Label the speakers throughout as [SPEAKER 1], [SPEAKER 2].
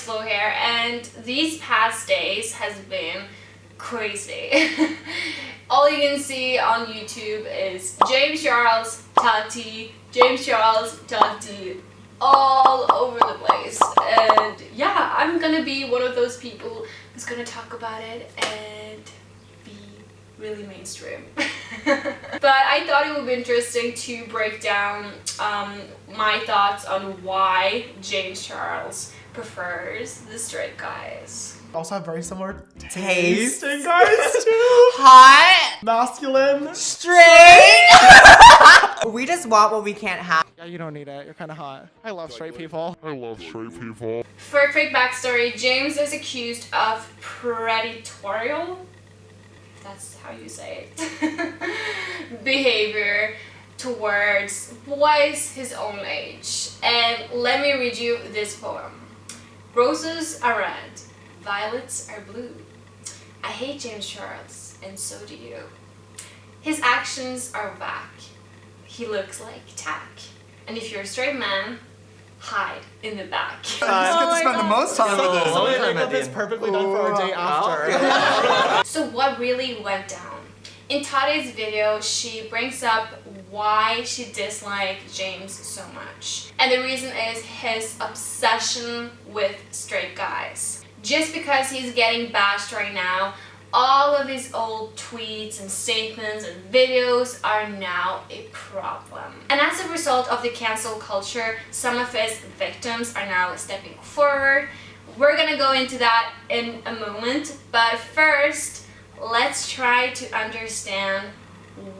[SPEAKER 1] slow hair, and these past days has been crazy. All you can see on YouTube is James Charles, Tati, James Charles, Tati, all over the place. And yeah, I'm gonna be one of those people who's gonna talk about it and be really mainstream. But I thought it would be interesting to break down my thoughts on why James Charles prefers the straight guys.
[SPEAKER 2] Also have very similar
[SPEAKER 3] Taste.
[SPEAKER 2] tasting guys too.
[SPEAKER 3] Hot.
[SPEAKER 2] Masculine.
[SPEAKER 3] Straight. We just want what we can't have.
[SPEAKER 2] Yeah, you don't need it. You're kind of hot. I love straight people.
[SPEAKER 4] I love straight people.
[SPEAKER 1] For a quick backstory, James is accused of predatorial, if that's how you say it, behavior towards boys his own age. And let me read you this poem. Roses are red, violets are blue. I hate James Charles, and so do you. His actions are whack. He looks like tack. And if you're a straight man, hide in the back.
[SPEAKER 5] I just get to spend the most time with this.
[SPEAKER 2] So my makeup is perfectly done for our day after.
[SPEAKER 1] So what really went down? In Tati's video, she brings up why she disliked James so much. And the reason is his obsession with straight guys. Just because he's getting bashed right now, all of his old tweets and statements and videos are now a problem. And as a result of the cancel culture, some of his victims are now stepping forward. We're gonna go into that in a moment, but first, let's try to understand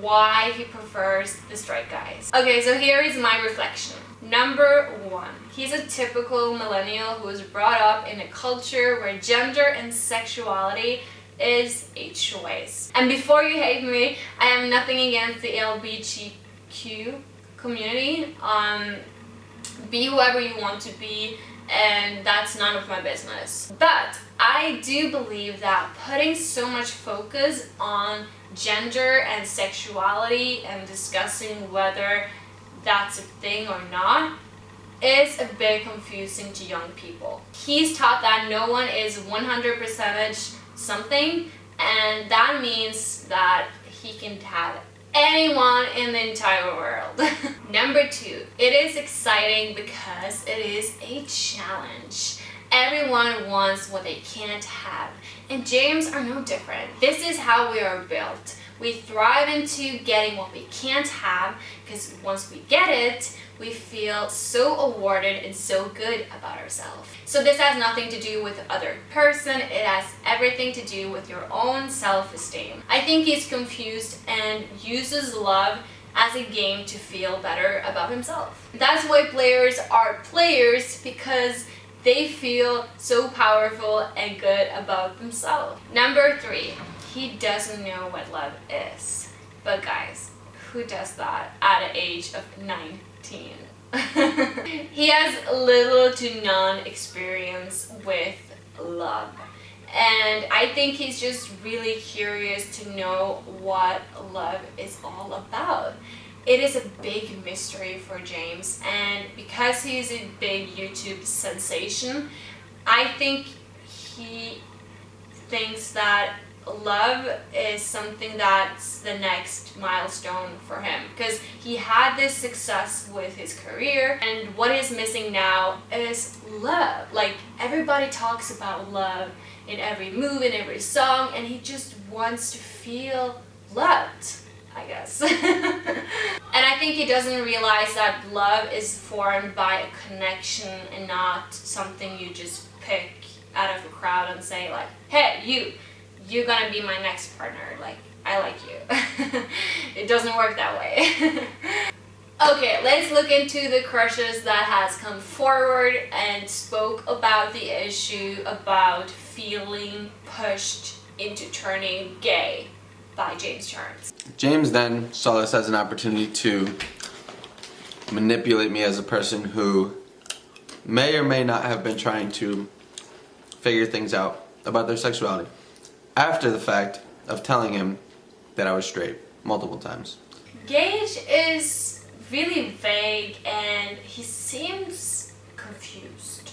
[SPEAKER 1] why he prefers the straight guys. Okay, so here is my reflection. Number one, he's a typical millennial who was brought up in a culture where gender and sexuality is a choice. And before you hate me, I have nothing against the LGBTQ community. Be whoever you want to be, and that's none of my business. But I do believe that putting so much focus on gender and sexuality and discussing whether that's a thing or not is a bit confusing to young people. He's taught that no one is 100% something, and that means that he can have anyone in the entire world. Number two, it is exciting because it is a challenge. Everyone wants what they can't have, and James are no different. This is how we are built. We thrive into getting what we can't have, because once we get it, we feel so awarded and so good about ourselves. So this has nothing to do with the other person, it has everything to do with your own self-esteem. I think he's confused and uses love as a game to feel better about himself. That's why players are players, because they feel so powerful and good about themselves. Number three, he doesn't know what love is. But guys, who does that at the age of 19? He has little to none experience with love. And I think he's just really curious to know what love is all about. It is a big mystery for James, and because he's a big YouTube sensation, I think he thinks that love is something that's the next milestone for him, because he had this success with his career, and what is missing now is love. Like, everybody talks about love in every move, in every song, and he just wants to feel loved, I guess. And I think he doesn't realize that love is formed by a connection and not something you just pick out of a crowd and say like, hey, you're gonna be my next partner, like, I like you. It doesn't work that way. Okay, let's look into the crushes that has come forward and spoke about the issue about feeling pushed into turning gay by James Charles.
[SPEAKER 6] James then saw this as an opportunity to manipulate me as a person who may or may not have been trying to figure things out about their sexuality, after the fact of telling him that I was straight multiple times.
[SPEAKER 1] Gage is really vague and he seems confused.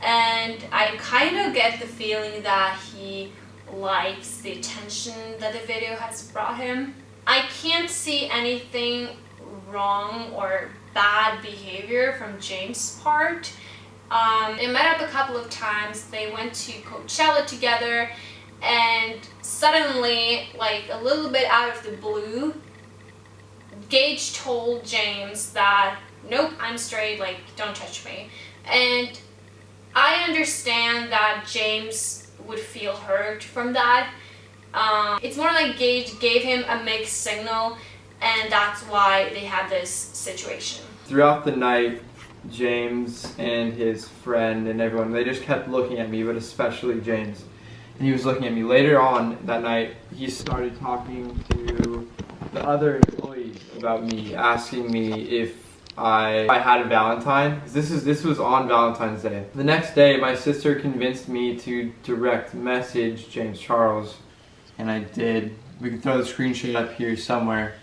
[SPEAKER 1] and I kind of get the feeling that he likes the attention that the video has brought him. I can't see anything wrong or bad behavior from James' part. They met up a couple of times, they went to Coachella together, and suddenly, like a little bit out of the blue, Gage told James that, nope, I'm straight, like, don't touch me. And I understand that James would feel hurt from that. It's more like Gage gave him a mixed signal, and that's why they had this situation.
[SPEAKER 4] Throughout the night, James and his friend and everyone, they just kept looking at me, but especially James. And he was looking at me. Later on that night, he started talking to the other employees about me, asking me if I had a Valentine. This was on Valentine's Day. The next day, my sister convinced me to direct message James Charles, and I did. We can throw the screenshot up here somewhere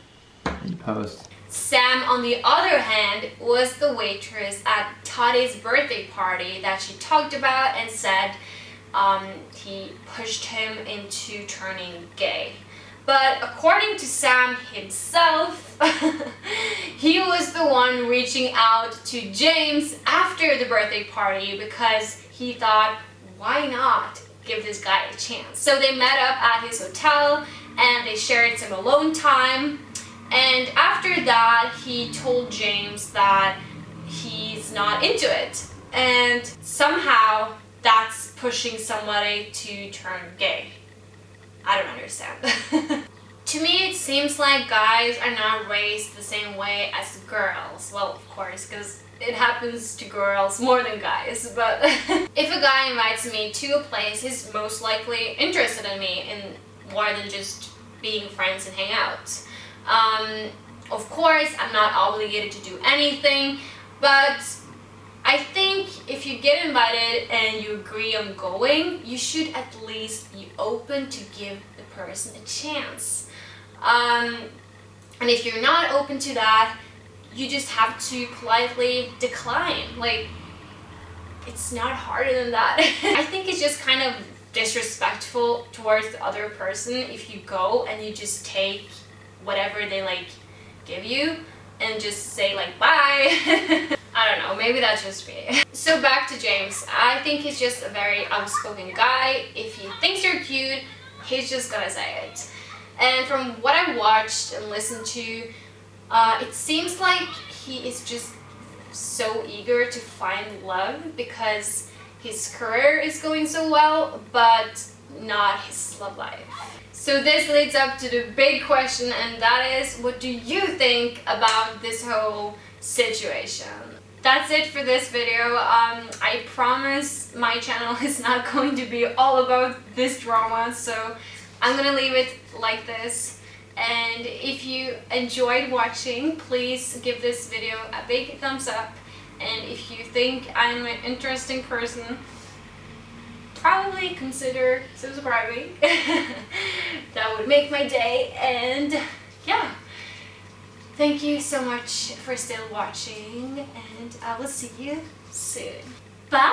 [SPEAKER 4] in post.
[SPEAKER 1] Sam, on the other hand, was the waitress at Tade's birthday party that she talked about and said he pushed him into turning gay. But according to Sam himself, he was the one reaching out to James after the birthday party because he thought, why not give this guy a chance? So they met up at his hotel and they shared some alone time. And after that, he told James that he's not into it. And somehow that's pushing somebody to turn gay. I don't understand. To me, it seems like guys are not raised the same way as girls. Well, of course, because it happens to girls more than guys. But if a guy invites me to a place, he's most likely interested in me in more than just being friends and hang out. Of course, I'm not obligated to do anything, but I think if you get invited and you agree on going, you should at least be open to give the person a chance. And if you're not open to that, you just have to politely decline. Like, it's not harder than that. I think it's just kind of disrespectful towards the other person if you go and you just take whatever they like give you and just say like bye. I don't know, maybe that's just me. So back to James. I think he's just a very outspoken guy. If he thinks you're cute, he's just gonna say it. And from what I watched and listened to, it seems like he is just so eager to find love because his career is going so well, but not his love life. So this leads up to the big question, and that is, what do you think about this whole situation? That's it for this video. I promise my channel is not going to be all about this drama, so I'm gonna leave it like this. And if you enjoyed watching, please give this video a big thumbs up. And if you think I'm an interesting person, probably consider subscribing. That would make my day. And yeah, thank you so much for still watching, and I will see you soon. Bye.